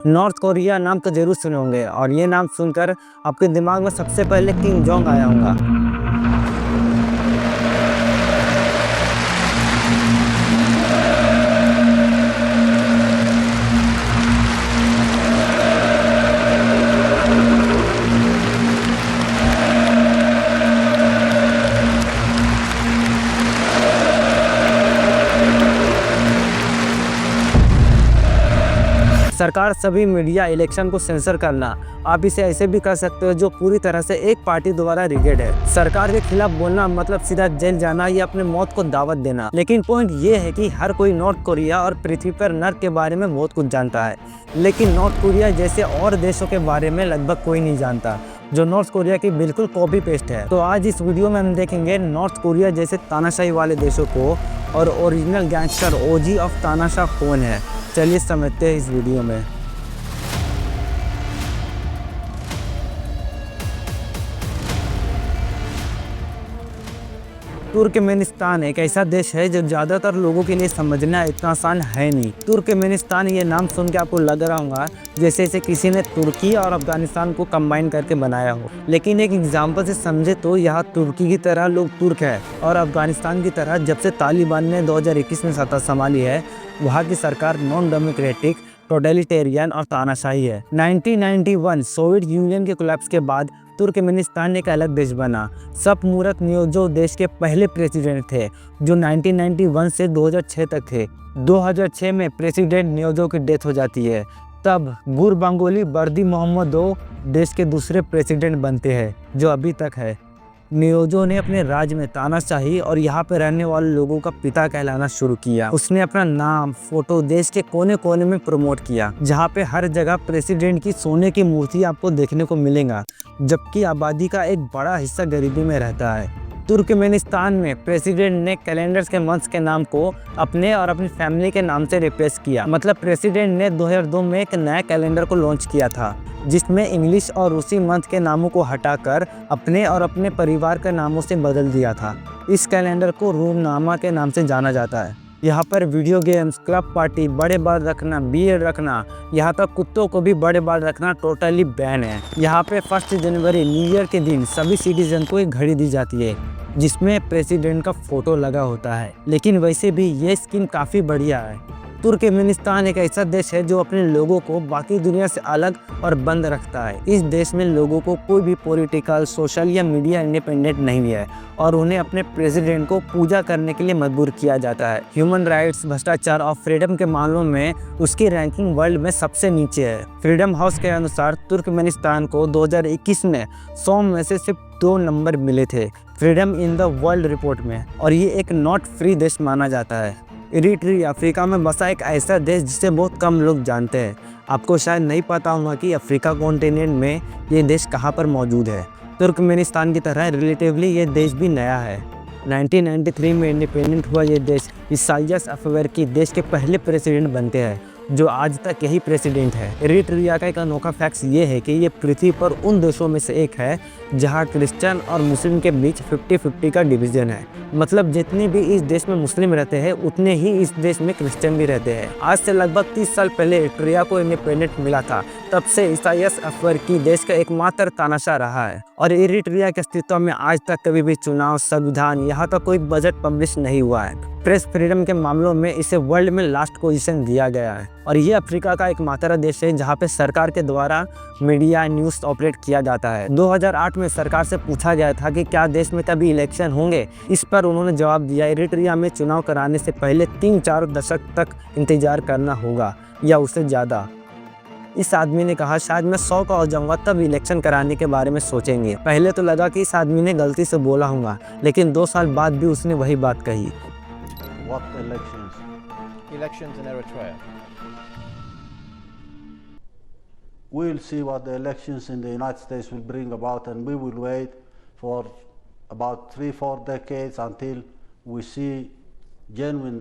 North Korea नाम तो ज़रूर सुने होंगे और ये नाम सुनकर आपके दिमाग में सबसे पहले किम जोंग आया होगा। सरकार सभी मीडिया इलेक्शन को सेंसर करना, आप इसे ऐसे भी कर सकते हो जो पूरी तरह से एक पार्टी द्वारा रिगेड है। सरकार के खिलाफ बोलना मतलब सीधा जेल जाना या अपने मौत को दावत देना। लेकिन पॉइंट ये है कि हर कोई नॉर्थ कोरिया और पृथ्वी पर नर्क के बारे में बहुत कुछ जानता है, लेकिन नॉर्थ कोरिया जैसे और देशों के बारे में लगभग कोई नहीं जानता, जो नॉर्थ कोरिया की बिल्कुल कॉपी पेस्ट है। तो आज इस वीडियो में हम देखेंगे नॉर्थ कोरिया जैसे तानाशाही वाले देशों को और ओरिजिनल गैंगस्टर ओजी ऑफ तानाशाह कौन है। चलिए समझते हैं इस वीडियो में। तुर्कमेनिस्तान एक ऐसा देश है जो ज़्यादातर लोगों के लिए समझना इतना आसान है नहीं। तुर्कमेनिस्तान ये नाम सुन के आपको लग रहा होगा जैसे इसे किसी ने तुर्की और अफगानिस्तान को कंबाइन करके बनाया हो, लेकिन एक एग्जाम्पल से समझे तो यहाँ तुर्की की तरह लोग तुर्क है और अफगानिस्तान की तरह जब से तालिबान ने 2021 में सत्ता संभाली है, वहाँ की सरकार नॉन डेमोक्रेटिक, टोटलिटेरियन और तानाशाही है। 1991 सोवियत यूनियन के कोलैप्स के बाद तुर्कमेनिस्तान एक अलग देश बना। सपमुरत नियोजो देश के पहले प्रेसिडेंट थे जो 1991 से 2006 तक थे। 2006 में प्रेसिडेंट नियोजो की डेथ हो जाती है, तब गुरबांगुली बर्दी मोहम्मदोव देश के दूसरे प्रेसिडेंट बनते हैं जो अभी तक है। नियोजो ने अपने राज्य में तानाशाही और यहाँ पे रहने वाले लोगों का पिता कहलाना शुरू किया। उसने अपना नाम, फोटो देश के कोने कोने में प्रमोट किया, जहाँ पे हर जगह प्रेसिडेंट की सोने की मूर्ति आपको देखने को मिलेगा, जबकि आबादी का एक बड़ा हिस्सा गरीबी में रहता है। तुर्कमेनिस्तान में प्रेसिडेंट ने कैलेंडर्स के मंथ्स के नाम को अपने और अपनी फैमिली के नाम से रिप्लेस किया। मतलब प्रेसिडेंट ने 2002 में एक नया कैलेंडर को लॉन्च किया था जिसमें इंग्लिश और रूसी मंथ के नामों को हटाकर अपने और अपने परिवार के नामों से बदल दिया था। इस कैलेंडर को रूमनामा के नाम से जाना जाता है। यहाँ पर वीडियो गेम्स, क्लब पार्टी, बड़े बाल रखना, बियर रखना, यहाँ तक कुत्तों को भी बड़े बाल रखना टोटली बैन है। यहाँ पे 1 जनवरी न्यू ईयर के दिन सभी सिटीजन को एक घड़ी दी जाती है जिसमें प्रेसिडेंट का फोटो लगा होता है, लेकिन वैसे भी ये स्कीम काफ़ी बढ़िया है। तुर्कमेनिस्तान एक ऐसा देश है जो अपने लोगों को बाकी दुनिया से अलग और बंद रखता है। इस देश में लोगों को कोई भी पॉलिटिकल, सोशल या मीडिया इंडिपेंडेंट नहीं है और उन्हें अपने प्रेसिडेंट को पूजा करने के लिए मजबूर किया जाता है। ह्यूमन राइट्स, भ्रष्टाचार और फ्रीडम के मामलों में उसकी रैंकिंग वर्ल्ड में सबसे नीचे है। फ्रीडम हाउस के अनुसार तुर्कमेनिस्तान को 2021 में 100 में से सिर्फ 2 नंबर मिले थे freedom in the world report में, और ये एक नॉट फ्री देश माना जाता है। इरिट्रिया अफ्रीका में बसा एक ऐसा देश जिसे बहुत कम लोग जानते हैं। आपको शायद नहीं पता होगा कि अफ्रीका कॉन्टिनेंट में ये देश कहाँ पर मौजूद है। तुर्कमेनिस्तान की तरह रिलेटिवली ये देश भी नया है। 1993 में इंडिपेंडेंट हुआ ये देश इसाइयास अफवर्की देश के पहले प्रेसिडेंट बनते हैं जो आज तक यही प्रेसिडेंट है। इरिट्रिया का एक अनोखा फैक्ट ये है कि ये पृथ्वी पर उन देशों में से एक है जहां क्रिश्चियन और मुस्लिम के बीच 50-50 का डिवीजन है। मतलब जितने भी इस देश में मुस्लिम रहते हैं उतने ही इस देश में क्रिश्चियन भी रहते हैं। आज से लगभग 30 साल पहले इरिट्रिया को इंडिपेंडेंट मिला था, तब से इसाइयास अफवर्की देश का एकमात्र तानाशाह रहा है और इरिट्रिया के अस्तित्व में आज तक कभी भी चुनाव, संविधान, यहाँ तक कोई बजट पब्लिश नहीं हुआ है। प्रेस फ्रीडम के मामलों में इसे वर्ल्ड में लास्ट पोजीशन दिया गया है और ये अफ्रीका का एकमात्र देश है जहाँ पे सरकार के द्वारा मीडिया न्यूज़ ऑपरेट किया जाता है। 2008 में सरकार से पूछा गया था कि क्या देश में कभी इलेक्शन होंगे। इस पर उन्होंने जवाब दिया, इरिट्रिया में चुनाव कराने से पहले 3-4 दशक तक इंतजार करना होगा या उससे ज़्यादा। इस आदमी ने कहा शायद मैं 100 का हो जाऊंगा तब इलेक्शन कराने के बारे में सोचेंगे। पहले तो लगा कि इस आदमी ने गलती से बोला होगा, लेकिन 2 साल बाद भी उसने वही बात कही। What elections? Elections in Eritrea. We'll see what the elections in the United States will bring about, and we will wait for about 3-4 decades until we see genuine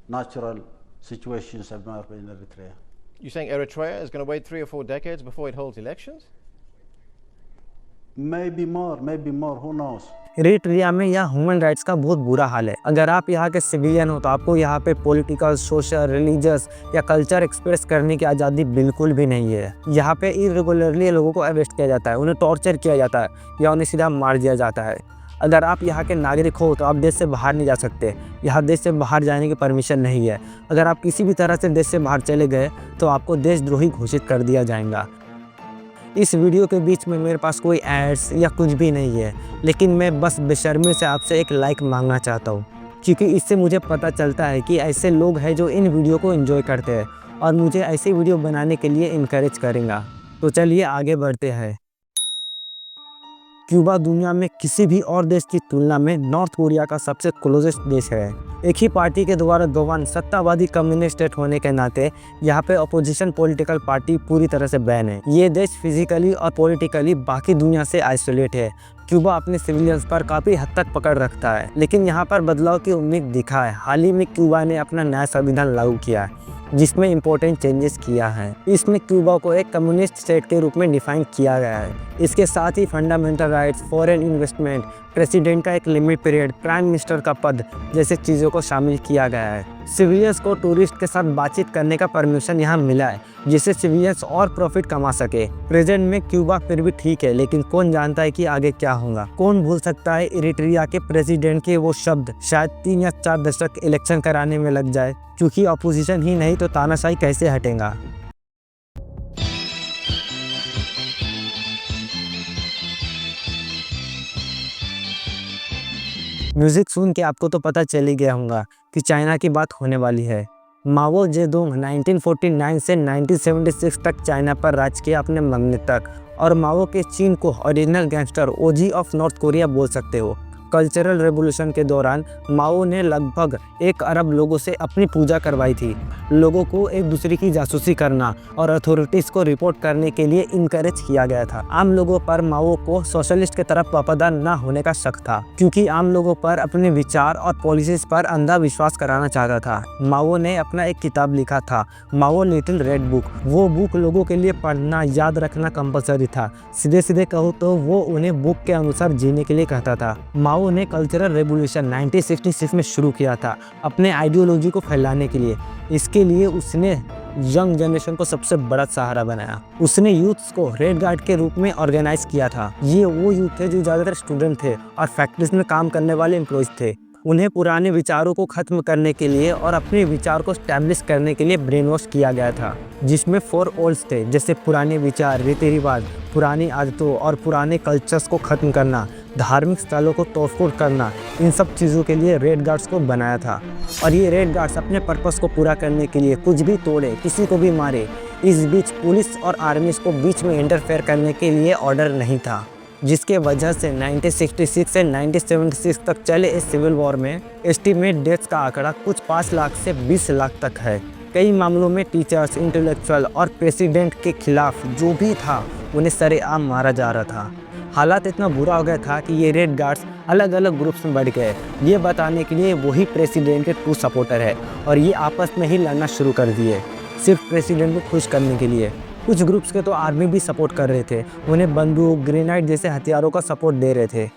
natural situations emerge in Eritrea. You're saying Eritrea is going to wait 3 or 4 decades before it holds elections? Maybe more, who knows? Eritrea में यहाँ human rights का बहुत बुरा हाल है। अगर आप यहाँ के सिविलियन हो तो आपको यहाँ पे पॉलिटिकल, सोशल, रिलीजियस या कल्चर एक्सप्रेस करने की आज़ादी बिल्कुल भी नहीं है। यहाँ पे इरेगुलरली लोगों को अरेस्ट किया जाता है, उन्हें टॉर्चर किया जाता है या उन्हें सीधा मार दिया जाता है। अगर आप यहाँ के नागरिक हो तो आप देश से बाहर नहीं जा सकते। यहाँ देश से बाहर जाने की परमिशन नहीं है। अगर आप किसी भी तरह से देश से बाहर चले गए तो आपको देशद्रोही घोषित कर दिया जाएगा। इस वीडियो के बीच में मेरे पास कोई एड्स या कुछ भी नहीं है, लेकिन मैं बस बेशर्मी से आपसे एक लाइक मांगना चाहता हूँ, क्योंकि इससे मुझे पता चलता है कि ऐसे लोग हैं जो इन वीडियो को एंजॉय करते हैं और मुझे ऐसे वीडियो बनाने के लिए इनकरेज करेंगे। तो चलिए आगे बढ़ते हैं। क्यूबा दुनिया में किसी भी और देश की तुलना में नॉर्थ कोरिया का सबसे क्लोजेस्ट देश है। एक ही पार्टी के द्वारा गवर्न सत्तावादी कम्युनिस्ट स्टेट होने के नाते यहाँ पे अपोजिशन पॉलिटिकल पार्टी पूरी तरह से बैन है। ये देश फिजिकली और पॉलिटिकली बाकी दुनिया से आइसोलेट है। क्यूबा अपने सिविलियंस पर काफ़ी हद तक पकड़ रखता है, लेकिन यहाँ पर बदलाव की उम्मीद दिखा है। हाल ही में क्यूबा ने अपना नया संविधान लागू किया है जिसमें इम्पोर्टेंट चेंजेस किया है। इसमें क्यूबा को एक कम्युनिस्ट स्टेट के रूप में डिफाइन किया गया है। इसके साथ ही fundamental rights, foreign investment, president का एक लिमिट पीरियड, प्राइम मिनिस्टर का पद जैसे चीज़ों को शामिल किया गया है। सिविलियंस को टूरिस्ट के साथ बातचीत करने का परमिशन यहाँ मिला है, जिससे सिविलियंस और प्रॉफिट कमा सके। प्रेजेंट में क्यूबा फिर भी ठीक है, लेकिन कौन जानता है कि आगे क्या होगा। कौन भूल सकता है इरिट्रिया के प्रेसिडेंट के वो शब्द, शायद 3 या 4 दशक इलेक्शन कराने में लग जाए, क्योंकि अपोजिशन ही नहीं तो तानाशाही कैसे हटेगा। म्यूजिक सुन के आपको तो पता चल ही गया होगा कि चाइना की बात होने वाली है। माओ जेडुंग 1949 से 1976 तक चाइना पर राज किया अपने मरने तक, और माओ के चीन को original gangster OG of north Korea बोल सकते हो। कल्चरल रेवोल्यूशन के दौरान माओ ने लगभग 1 अरब लोगों से अपनी पूजा करवाई थी। लोगों को एक दूसरे की जासूसी करना और अथॉरिटीज़ को रिपोर्ट करने के लिए इनकरेज किया गया था। आम लोगों पर माओ को सोशलिस्ट की तरफ वफादार न होने का शक था, क्योंकि आम लोगों पर अपने विचार और पॉलिसीज पर अंधा विश्वास कराना चाहता था। माओ ने अपना एक किताब लिखा था, माओ लिटिल रेड बुक। वो बुक लोगों के लिए पढ़ना, याद रखना कंपलसरी था। सीधे सीधे कहो तो वो उन्हें बुक के अनुसार जीने के लिए कहता था। माओ ने कल्चरल रेवोल्यूशन 1966 में शुरू किया था अपने आइडियोलॉजी को फैलाने के लिए। इसके लिए उसने यंग जनरेशन को सबसे बड़ा सहारा बनाया। उसने यूथ्स को रेड गार्ड के रूप में ऑर्गेनाइज किया था। ये वो यूथ थे जो ज़्यादातर स्टूडेंट थे और फैक्ट्रीज में काम करने वाले एम्प्लॉयज़ थे। उन्हें पुराने विचारों को ख़त्म करने के लिए और अपने विचार को स्टैब्लिश करने के लिए ब्रेन वॉश किया गया था, जिसमें 4 ओल्ड्स थे, जैसे पुराने विचार, रीति रिवाज, पुरानी आदतों और पुराने कल्चर्स को ख़त्म करना, धार्मिक स्थलों को तोड़फोड़ करना। इन सब चीज़ों के लिए रेड गार्ड्स को बनाया था। और ये रेड गार्ड्स अपने पर्पस को पूरा करने के लिए कुछ भी तोड़े, किसी को भी मारे। इस बीच पुलिस और आर्मीज को बीच में इंटरफेयर करने के लिए ऑर्डर नहीं था, जिसके वजह से 1966 से 1976 तक चले इस सिविल वॉर में एस्टीमेट डेथ्स का आंकड़ा कुछ 5 लाख से 20 लाख तक है। कई मामलों में टीचर्स, इंटेलेक्चुअल और प्रेसिडेंट के खिलाफ जो भी था उन्हें सरेआम मारा जा रहा था। हालात इतना बुरा हो गया था कि ये रेड गार्ड्स अलग अलग ग्रुप्स में बढ़ गए, ये बताने के लिए वही प्रेसिडेंट के ट्रू सपोर्टर है, और ये आपस में ही लड़ना शुरू कर दिए सिर्फ प्रेसिडेंट को खुश करने के लिए। कुछ ग्रुप्स के तो आर्मी भी सपोर्ट कर रहे थे, उन्हें बंदूक, ग्रेनाइड जैसे हथियारों का सपोर्ट दे रहे थे।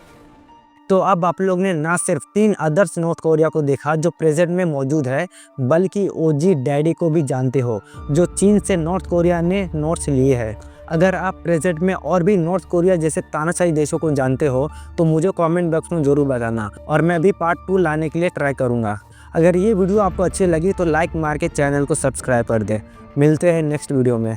तो अब आप लोग ने ना सिर्फ 3 अदर्स नॉर्थ कोरिया को देखा जो प्रेजेंट में मौजूद है, बल्कि ओजी डैडी को भी जानते हो, जो चीन से नॉर्थ कोरिया ने नोट्स लिए हैं। अगर आप प्रेजेंट में और भी नॉर्थ कोरिया जैसे तानाशाही देशों को जानते हो तो मुझे कमेंट बॉक्स में ज़रूर बताना, और मैं भी पार्ट 2 लाने के लिए ट्राई करूँगा। अगर ये वीडियो आपको अच्छी लगी तो लाइक मार के चैनल को सब्सक्राइब कर दें। मिलते हैं नेक्स्ट वीडियो में।